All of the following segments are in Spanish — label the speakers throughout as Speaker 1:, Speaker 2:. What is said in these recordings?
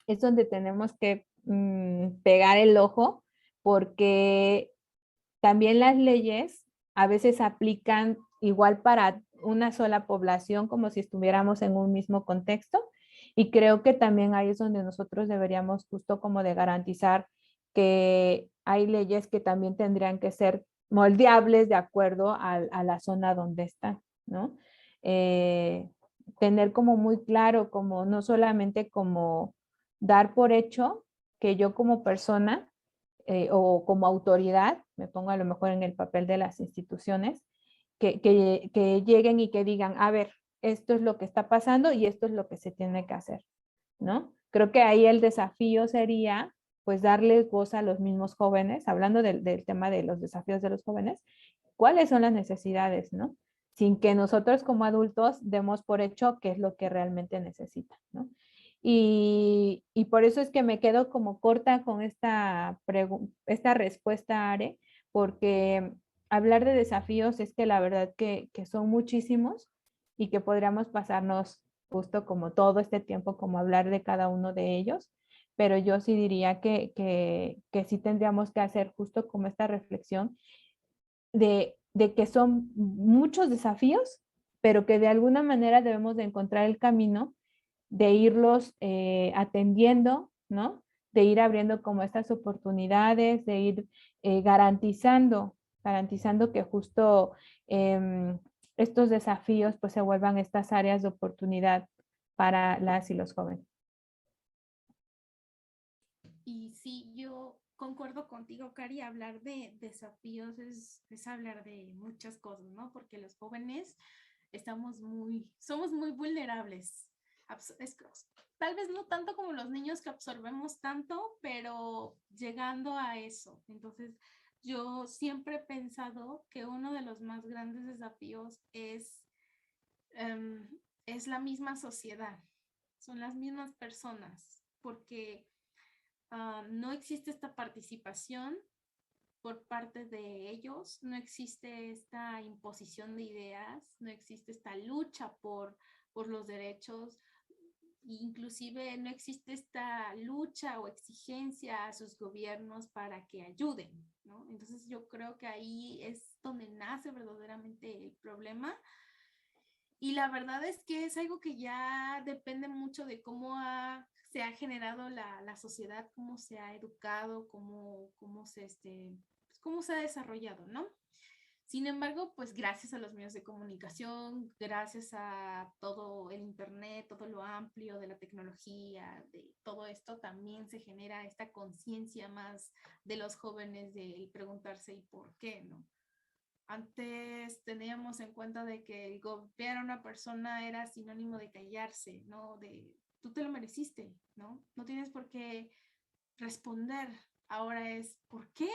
Speaker 1: es donde tenemos que pegar el ojo, porque también las leyes a veces aplican igual para una sola población, como si estuviéramos en un mismo contexto. Y creo que también ahí es donde nosotros deberíamos justo como de garantizar que hay leyes que también tendrían que ser moldeables de acuerdo a la zona donde están, ¿no? Eh, tener como muy claro, como no solamente como dar por hecho que yo como persona o como autoridad, me pongo a lo mejor en el papel de las instituciones, que lleguen y que digan, a ver, esto es lo que está pasando y esto es lo que se tiene que hacer, ¿no? Creo que ahí el desafío sería, pues, darles voz a los mismos jóvenes, hablando del tema de los desafíos de los jóvenes, cuáles son las necesidades, ¿no? Sin que nosotros como adultos demos por hecho qué es lo que realmente necesitan, ¿no? Y por eso es que me quedo como corta con esta respuesta, Are, porque hablar de desafíos es que la verdad que son muchísimos y que podríamos pasarnos justo como todo este tiempo como hablar de cada uno de ellos, pero yo sí diría que sí tendríamos que hacer justo como esta reflexión de que son muchos desafíos, pero que de alguna manera debemos de encontrar el camino de irlos atendiendo, ¿no? De ir abriendo como estas oportunidades, de ir garantizando que justo estos desafíos pues se vuelvan estas áreas de oportunidad para las y los jóvenes.
Speaker 2: Y sí, yo concuerdo contigo, Cari, hablar de desafíos es hablar de muchas cosas, ¿no? Porque los jóvenes somos muy vulnerables. Tal vez no tanto como los niños que absorbemos tanto, pero llegando a eso. Entonces, yo siempre he pensado que uno de los más grandes desafíos um, es la misma sociedad, son las mismas personas, porque no existe esta participación por parte de ellos, no existe esta imposición de ideas, no existe esta lucha por los derechos, inclusive no existe esta lucha o exigencia a sus gobiernos para que ayuden, ¿no? Entonces yo creo que ahí es donde nace verdaderamente el problema. Y la verdad es que es algo que ya depende mucho de se ha generado la sociedad, cómo se ha educado, cómo se ha desarrollado, ¿no? Sin embargo, pues gracias a los medios de comunicación, gracias a todo el Internet, todo lo amplio de la tecnología, de todo esto, también se genera esta conciencia más de los jóvenes de preguntarse ¿y por qué, no? Antes teníamos en cuenta de que el golpear a una persona era sinónimo de callarse, ¿no? De tú te lo mereciste, ¿no? No tienes por qué responder. Ahora es ¿por qué?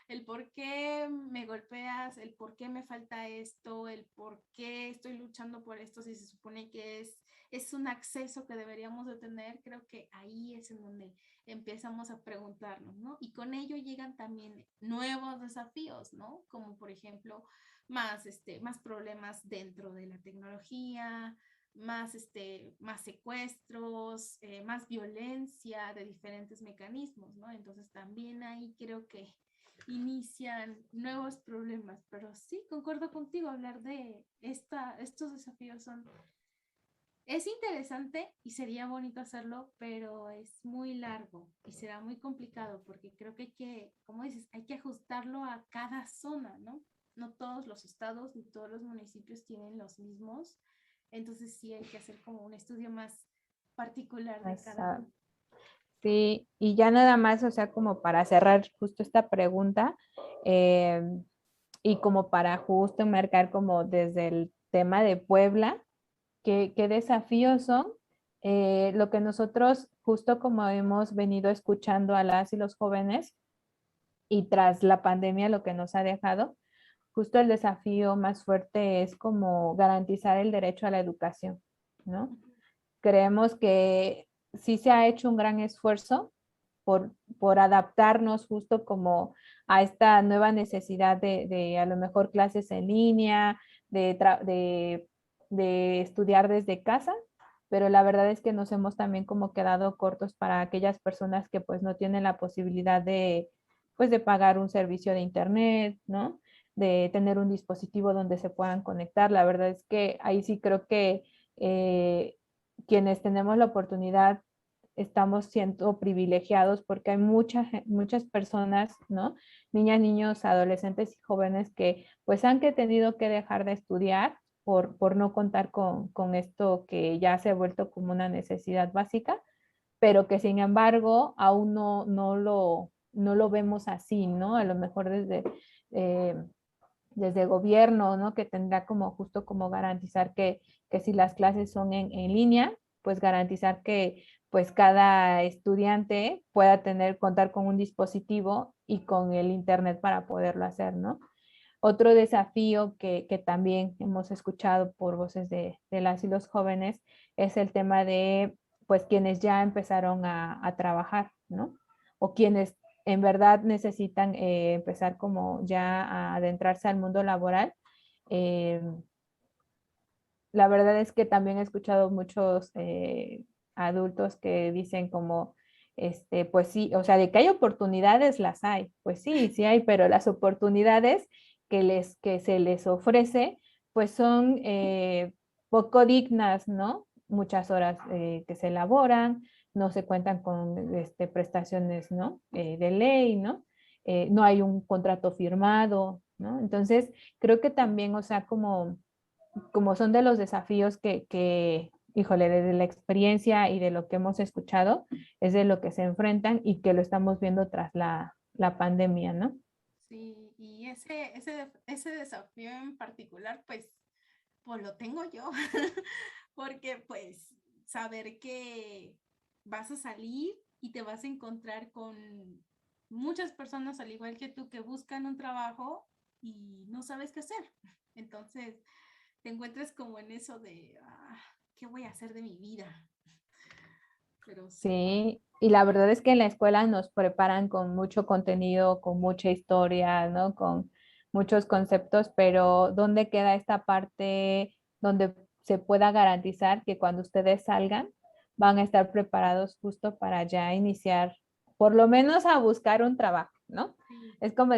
Speaker 2: El por qué me golpeas, el por qué me falta esto, el por qué estoy luchando por esto si se supone que es un acceso que deberíamos de tener. Creo que ahí es en donde empezamos a preguntarnos, ¿no? Y con ello llegan también nuevos desafíos, ¿no? Como por ejemplo más problemas dentro de la tecnología, más secuestros, más violencia de diferentes mecanismos, ¿no? Entonces también ahí creo que inician nuevos problemas, pero sí, concuerdo contigo, hablar de estos desafíos es interesante y sería bonito hacerlo, pero es muy largo y será muy complicado porque creo que como dices, hay que ajustarlo a cada zona, ¿no? No todos los estados ni todos los municipios tienen los mismos, entonces sí hay que hacer como un estudio más particular de cada uno.
Speaker 1: Sí, y ya nada más, o sea, como para cerrar justo esta pregunta, eh, y como para justo marcar como desde el tema de Puebla, qué desafíos son. Lo que nosotros, justo como hemos venido escuchando a las y los jóvenes, y tras la pandemia lo que nos ha dejado, justo el desafío más fuerte es como garantizar el derecho a la educación, ¿no? Creemos que sí se ha hecho un gran esfuerzo por adaptarnos justo como a esta nueva necesidad de a lo mejor clases en línea, de estudiar desde casa, pero la verdad es que nos hemos también como quedado cortos para aquellas personas que pues no tienen la posibilidad de, pues de pagar un servicio de internet, ¿no? De tener un dispositivo donde se puedan conectar. La verdad es que ahí sí creo que eh, quienes tenemos la oportunidad estamos siendo privilegiados porque hay muchas personas, ¿no? Niñas, niños, adolescentes y jóvenes que pues han que tenido que dejar de estudiar por no contar con esto que ya se ha vuelto como una necesidad básica, pero que sin embargo aún no lo vemos así, ¿no? A lo mejor eh, desde gobierno, ¿no? Que tendrá como justo como garantizar que si las clases son en línea, pues garantizar que pues cada estudiante pueda contar con un dispositivo y con el internet para poderlo hacer, ¿no? Otro desafío que también hemos escuchado por voces de las y los jóvenes es el tema de, pues, quienes ya empezaron a trabajar, ¿no? O quienes en verdad necesitan empezar como ya a adentrarse al mundo laboral. Eh, la verdad es que también he escuchado muchos adultos que dicen como, pues sí, o sea, de que hay oportunidades, las hay. Pues sí, sí hay, pero las oportunidades que se les ofrece, pues son poco dignas, ¿no? Muchas horas que se elaboran, no se cuentan con prestaciones, ¿no? De ley, ¿no? No hay un contrato firmado, ¿no? Entonces, creo que también, o sea, como son de los desafíos híjole, desde la experiencia y de lo que hemos escuchado, es de lo que se enfrentan y que lo estamos viendo tras la pandemia, ¿no?
Speaker 2: Sí, y ese desafío en particular, pues lo tengo yo, porque pues saber que vas a salir y te vas a encontrar con muchas personas al igual que tú que buscan un trabajo y no sabes qué hacer. Entonces, te encuentras como en eso de, ¿qué voy a hacer de mi vida? Pero sí.
Speaker 1: Sí, y la verdad es que en la escuela nos preparan con mucho contenido, con mucha historia, ¿no? Con muchos conceptos, pero ¿dónde queda esta parte donde se pueda garantizar que cuando ustedes salgan van a estar preparados justo para ya iniciar, por lo menos a buscar un trabajo, ¿no?
Speaker 2: Sí.
Speaker 1: Es como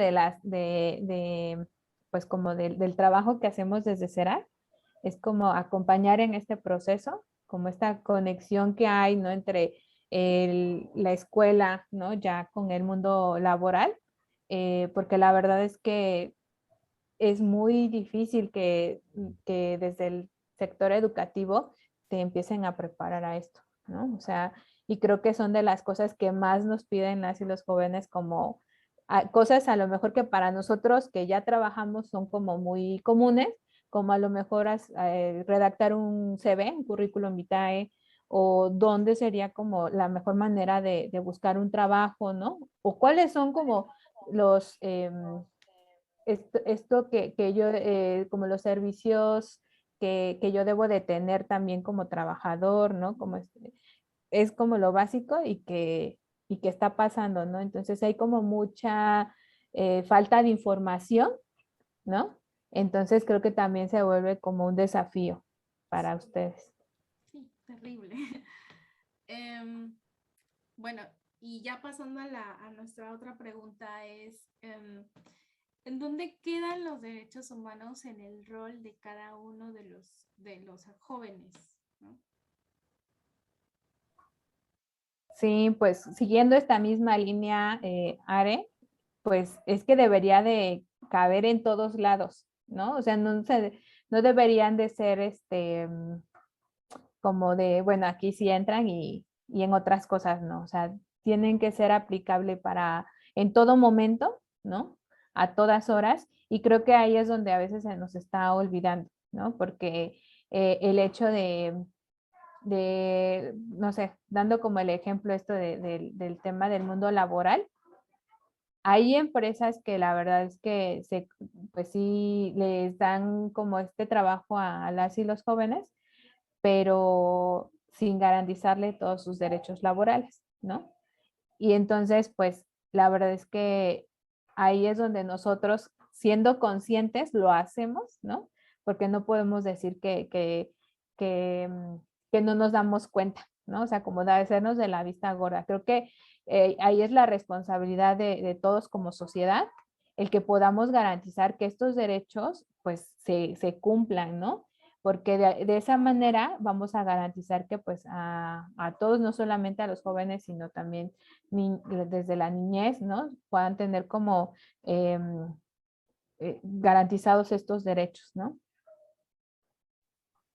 Speaker 1: pues como del trabajo que hacemos desde CERAC, es como acompañar en este proceso, como esta conexión que hay, ¿no? Entre la escuela, ¿no? Ya con el mundo laboral, porque la verdad es que es muy difícil que desde el sector educativo te empiecen a preparar a esto, ¿no? O sea, y creo que son de las cosas que más nos piden las y los jóvenes como cosas a lo mejor que para nosotros que ya trabajamos son como muy comunes, como a lo mejor redactar un CV, un currículum vitae, o dónde sería como la mejor manera de buscar un trabajo, ¿no? O cuáles son como los, esto que yo, como los servicios que yo debo de tener también como trabajador, ¿no? Como es como lo básico y que está pasando, ¿no? Entonces hay como mucha falta de información, ¿no? Entonces creo que también se vuelve como un desafío para ustedes.
Speaker 2: Sí, terrible. Em, bueno, y ya pasando a nuestra otra pregunta es, ¿en dónde quedan los derechos humanos en el rol de cada uno de los jóvenes? ¿No?
Speaker 1: Sí, pues siguiendo esta misma línea, Are, pues es que debería de caber en todos lados, ¿no? O sea, no deberían de ser como de, bueno, aquí sí entran y en otras cosas no. O sea, tienen que ser aplicable para en todo momento, ¿no? A todas horas. Y creo que ahí es donde a veces se nos está olvidando, ¿no? Porque el hecho no sé, dando como el ejemplo esto del tema del mundo laboral, hay empresas que la verdad es que pues sí les dan como este trabajo a las y los jóvenes, pero sin garantizarle todos sus derechos laborales, ¿no? Y entonces, pues la verdad es que ahí es donde nosotros, siendo conscientes, lo hacemos, ¿no? Porque no podemos decir que que no nos damos cuenta, ¿no? O sea, como de hacernos de la vista gorda. Creo que ahí es la responsabilidad de todos como sociedad, el que podamos garantizar que estos derechos pues se cumplan, ¿no? Porque de esa manera vamos a garantizar que pues a todos, no solamente a los jóvenes, sino también desde la niñez, ¿no? Puedan tener como garantizados estos derechos, ¿no?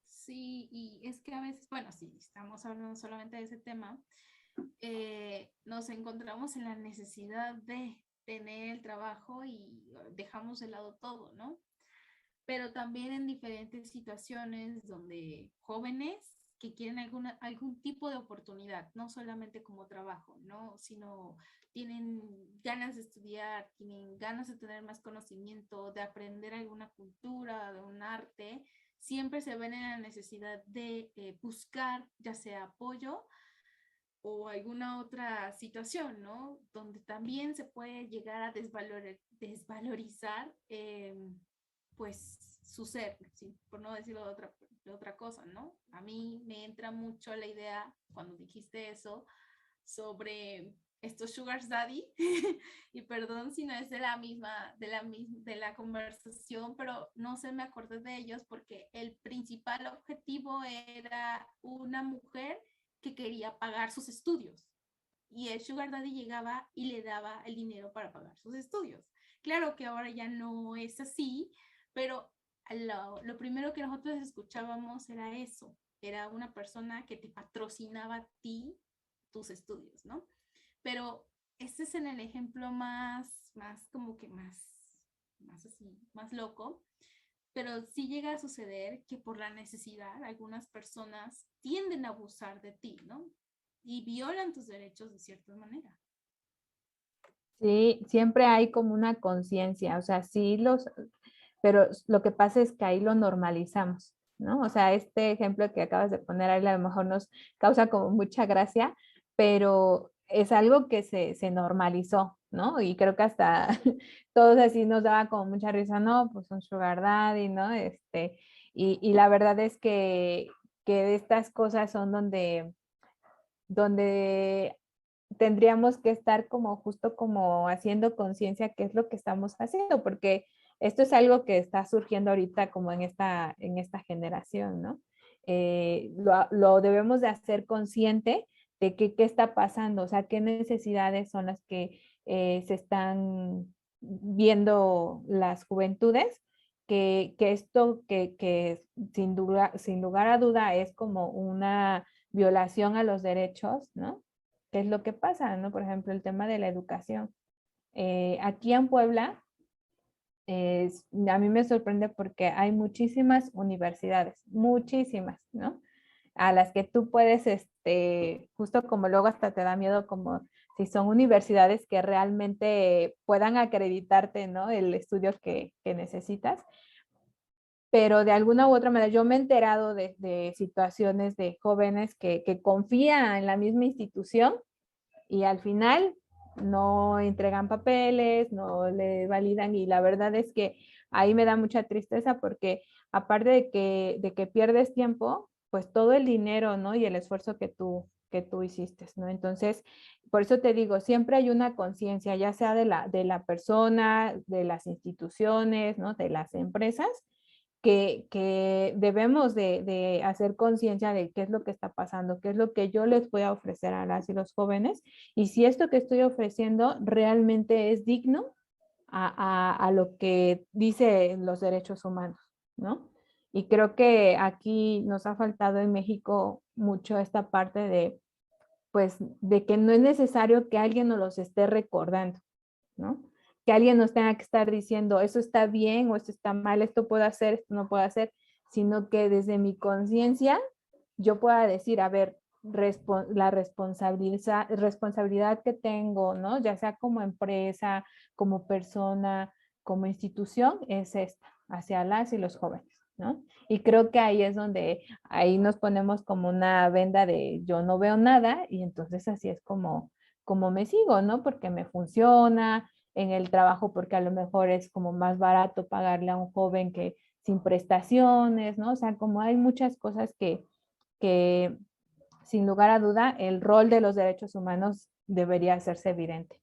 Speaker 2: Sí, y es que a veces, bueno, sí, estamos hablando solamente de ese tema, nos encontramos en la necesidad de tener el trabajo y dejamos de lado todo, ¿no? Pero también en diferentes situaciones donde jóvenes que quieren algún tipo de oportunidad, no solamente como trabajo, ¿no? Sino tienen ganas de estudiar, tienen ganas de tener más conocimiento, de aprender alguna cultura, de un arte, siempre se ven en la necesidad de buscar ya sea apoyo o alguna otra situación, ¿no? Donde también se puede llegar a desvalorizar, pues, su ser, ¿sí? Por no decirlo de otra cosa, ¿no? A mí me entra mucho la idea, cuando dijiste eso, sobre estos sugar daddy, y perdón si no es de la misma, de la conversación, pero no se me acordé de ellos porque el principal objetivo era una mujer que quería pagar sus estudios. Y el sugar daddy llegaba y le daba el dinero para pagar sus estudios. Claro que ahora ya no es así, pero lo primero que nosotros escuchábamos era eso. Era una persona que te patrocinaba a ti tus estudios, ¿no? Pero este es en el ejemplo más como que más así, más loco, pero sí llega a suceder que por la necesidad algunas personas tienden a abusar de ti, ¿no? Y violan tus derechos de cierta manera.
Speaker 1: Sí, siempre hay como una conciencia, o sea, sí pero lo que pasa es que ahí lo normalizamos, ¿no? O sea, este ejemplo que acabas de poner ahí a lo mejor nos causa como mucha gracia, pero es algo que se normalizó, ¿no? Y creo que hasta todos así nos daba como mucha risa, ¿no? Pues un sugar daddy, ¿no? Y la verdad es que estas cosas son donde tendríamos que estar como justo como haciendo conciencia qué es lo que estamos haciendo, porque esto es algo que está surgiendo ahorita como en esta generación, ¿no? Lo debemos de hacer consciente de qué está pasando, o sea, qué necesidades son las que se están viendo las juventudes, que esto que sin lugar a duda es como una violación a los derechos, ¿no? ¿Qué es lo que pasa, no? Por ejemplo, el tema de la educación. Aquí en Puebla, a mí me sorprende porque hay muchísimas universidades, muchísimas, ¿no? A las que tú puedes, justo como luego hasta te da miedo como si son universidades que realmente puedan acreditarte, ¿no? El estudio que necesitas. Pero de alguna u otra manera yo me he enterado de situaciones de jóvenes que confían en la misma institución y al final no entregan papeles, no le validan y la verdad es que ahí me da mucha tristeza porque aparte de que pierdes tiempo, pues todo el dinero, ¿no? Y el esfuerzo que tú hiciste, ¿no? Entonces, por eso te digo, siempre hay una conciencia, ya sea de la persona, de las instituciones, ¿no? De las empresas, que debemos de hacer conciencia de qué es lo que está pasando, qué es lo que yo les voy a ofrecer a las y los jóvenes, y si esto que estoy ofreciendo realmente es digno a lo que dice los derechos humanos, ¿no? Y creo que aquí nos ha faltado en México mucho esta parte de, pues, de que no es necesario que alguien nos los esté recordando, ¿no? Que alguien nos tenga que estar diciendo, eso está bien o esto está mal, esto puedo hacer, esto no puedo hacer, sino que desde mi conciencia yo pueda decir, a ver, la responsabilidad que tengo, ¿no? Ya sea como empresa, como persona, como institución, es esta, hacia las y los jóvenes, ¿no? Y creo que ahí es donde ahí nos ponemos como una venda de yo no veo nada y entonces así es como me sigo, ¿no? Porque me funciona en el trabajo, porque a lo mejor es como más barato pagarle a un joven que sin prestaciones, ¿no? O sea, como hay muchas cosas que sin lugar a duda el rol de los derechos humanos debería hacerse evidente.